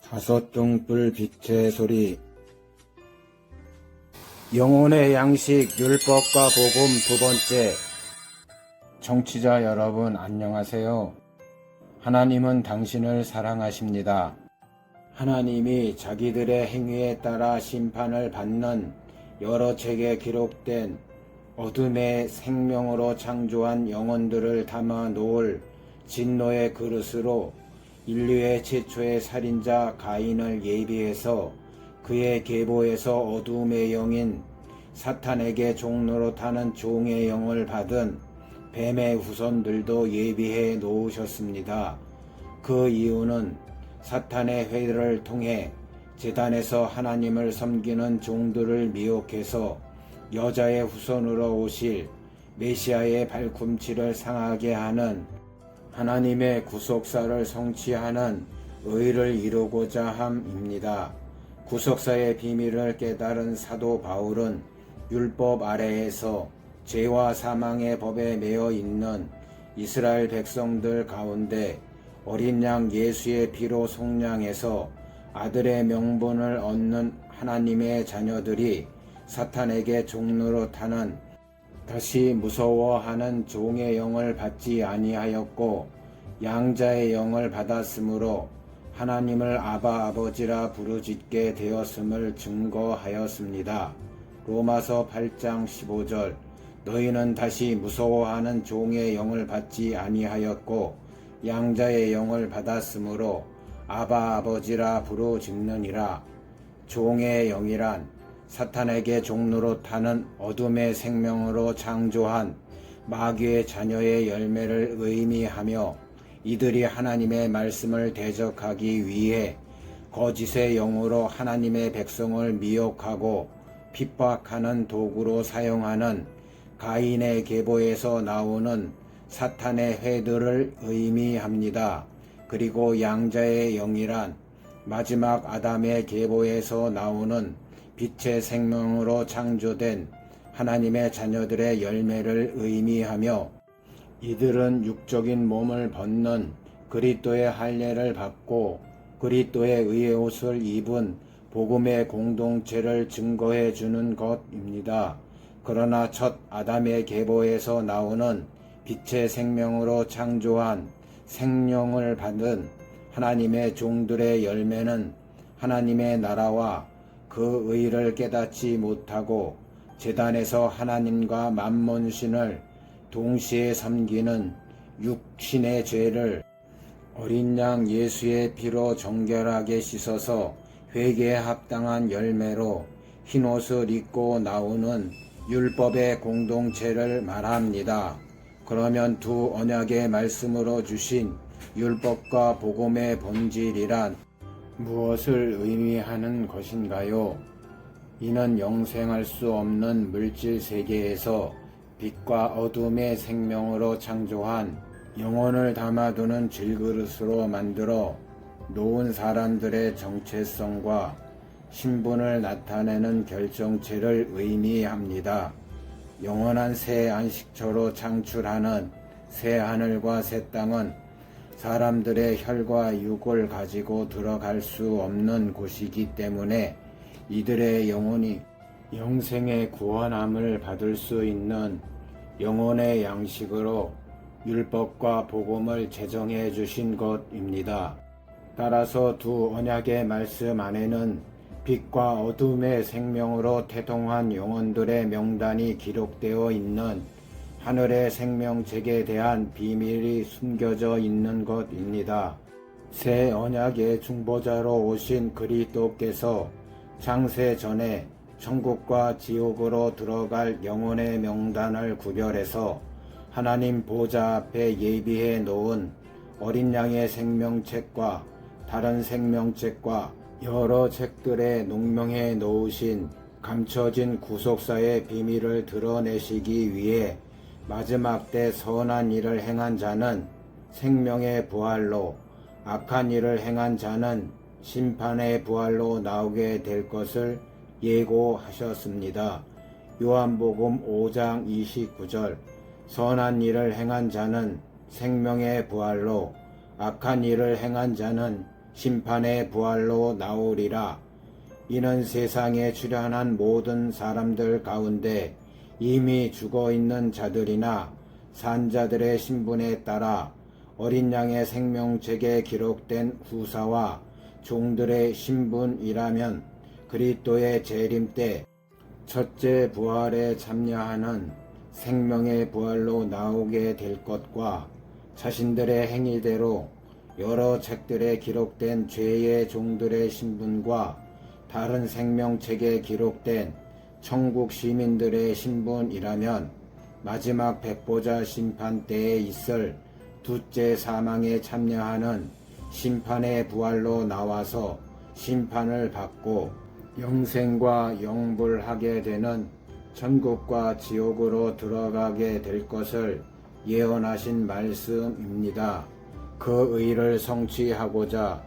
다섯 등불 빛의 소리. 영혼의 양식 율법과 복음 두 번째. 청취자 여러분 안녕하세요. 하나님은 당신을 사랑하십니다. 하나님이 자기들의 행위에 따라 심판을 받는 여러 책에 기록된 어둠의 생명으로 창조한 영혼들을 담아 놓을 진노의 그릇으로 인류의 최초의 살인자 가인을 예비해서 그의 계보에서 어두움의 영인 사탄에게 종노릇하는 종의 영을 받은 뱀의 후손들도 예비해 놓으셨습니다. 그 이유는 사탄의 회를 통해 제단에서 하나님을 섬기는 종들을 미혹해서 여자의 후손으로 오실 메시아의 발꿈치를 상하게 하는 하나님의 구속사를 성취하는 의를 이루고자 함입니다. 구속사의 비밀을 깨달은 사도 바울은 율법 아래에서 죄와 사망의 법에 매여 있는 이스라엘 백성들 가운데 어린 양 예수의 피로 속량해서 아들의 명분을 얻는 하나님의 자녀들이 사탄에게 종노릇하는 다시 무서워하는 종의 영을 받지 아니하였고 양자의 영을 받았으므로 하나님을 아바 아버지라 부르짖게 되었음을 증거하였습니다. 로마서 8장 15절. 너희는 다시 무서워하는 종의 영을 받지 아니하였고 양자의 영을 받았으므로 아바 아버지라 부르짖느니라. 종의 영이란 사탄에게 종노릇하는 어둠의 생명으로 창조한 마귀의 자녀의 열매를 의미하며 이들이 하나님의 말씀을 대적하기 위해 거짓의 영으로 하나님의 백성을 미혹하고 핍박하는 도구로 사용하는 가인의 계보에서 나오는 사탄의 회들을 의미합니다. 그리고 양자의 영이란 마지막 아담의 계보에서 나오는 빛의 생명으로 창조된 하나님의 자녀들의 열매를 의미하며 이들은 육적인 몸을 벗는 그리스도의 할례를 받고 그리스도의 의의 옷을 입은 복음의 공동체를 증거해 주는 것입니다. 그러나 첫 아담의 계보에서 나오는 빛의 생명으로 창조한 생명을 받은 하나님의 종들의 열매는 하나님의 나라와 그 의를 깨닫지 못하고 제단에서 하나님과 만몬신을 동시에 섬기는 육신의 죄를 어린 양 예수의 피로 정결하게 씻어서 회개에 합당한 열매로 흰옷을 입고 나오는 율법의 공동체를 말합니다. 그러면 두 언약의 말씀으로 주신 율법과 복음의 본질이란 무엇을 의미하는 것인가요? 이는 영생할 수 없는 물질 세계에서 빛과 어둠의 생명으로 창조한 영혼을 담아두는 질그릇으로 만들어 놓은 사람들의 정체성과 신분을 나타내는 결정체를 의미합니다. 영원한 새 안식처로 창출하는 새 하늘과 새 땅은 사람들의 혈과 육을 가지고 들어갈 수 없는 곳이기 때문에 이들의 영혼이 영생의 구원함을 받을 수 있는 영혼의 양식으로 율법과 복음을 제정해 주신 것입니다. 따라서 두 언약의 말씀 안에는 빛과 어둠의 생명으로 태동한 영혼들의 명단이 기록되어 있는 하늘의 생명책에 대한 비밀이 숨겨져 있는 것입니다. 새 언약의 중보자로 오신 그리스도께서 창세 전에 천국과 지옥으로 들어갈 영혼의 명단을 구별해서 하나님 보좌 앞에 예비해 놓은 어린 양의 생명책과 다른 생명책과 여러 책들에 농명해 놓으신 감춰진 구속사의 비밀을 드러내시기 위해 마지막 때 선한 일을 행한 자는 생명의 부활로 악한 일을 행한 자는 심판의 부활로 나오게 될 것을 예고하셨습니다. 요한복음 5장 29절. 선한 일을 행한 자는 생명의 부활로 악한 일을 행한 자는 심판의 부활로 나오리라. 이는 세상에 출현한 모든 사람들 가운데 이미 죽어있는 자들이나 산자들의 신분에 따라 어린 양의 생명책에 기록된 후사와 종들의 신분이라면 그리스도의 재림 때 첫째 부활에 참여하는 생명의 부활로 나오게 될 것과 자신들의 행위대로 여러 책들에 기록된 죄의 종들의 신분과 다른 생명책에 기록된 천국 시민들의 신분이라면 마지막 백보자 심판 때에 있을 둘째 사망에 참여하는 심판의 부활로 나와서 심판을 받고 영생과 영불하게 되는 천국과 지옥으로 들어가게 될 것을 예언하신 말씀입니다. 그 의를 성취하고자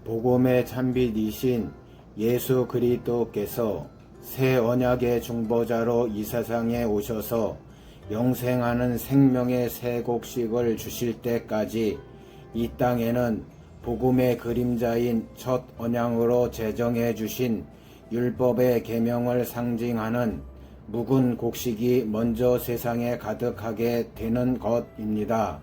복음의 참빛이신 예수 그리스도께서 새 언약의 중보자로 이 세상에 오셔서 영생하는 생명의 새 곡식을 주실 때까지 이 땅에는 복음의 그림자인 첫 언약으로 제정해 주신 율법의 계명을 상징하는 묵은 곡식이 먼저 세상에 가득하게 되는 것입니다.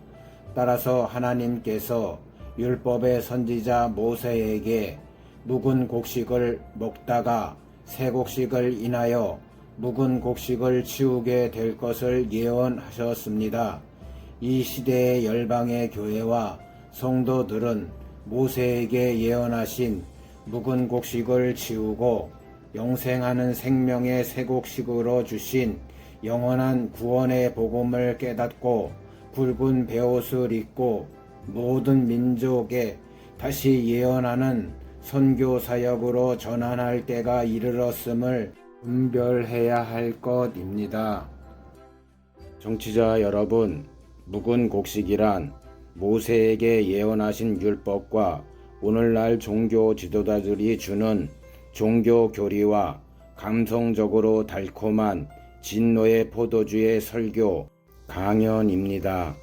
따라서 하나님께서 율법의 선지자 모세에게 묵은 곡식을 먹다가 새 곡식을 인하여 묵은 곡식을 치우게 될 것을 예언하셨습니다. 이 시대의 열방의 교회와 성도들은 모세에게 예언하신 묵은 곡식을 치우고 영생하는 생명의 새 곡식으로 주신 영원한 구원의 복음을 깨닫고 굵은 베옷을 입고 모든 민족에 다시 예언하는 선교 사역으로 전환할 때가 이르렀음을 분별해야 할 것입니다. 정치자 여러분, 묵은 곡식이란 모세에게 예언하신 율법과 오늘날 종교 지도자들이 주는 종교 교리와 감성적으로 달콤한 진노의 포도주의 설교 강연입니다.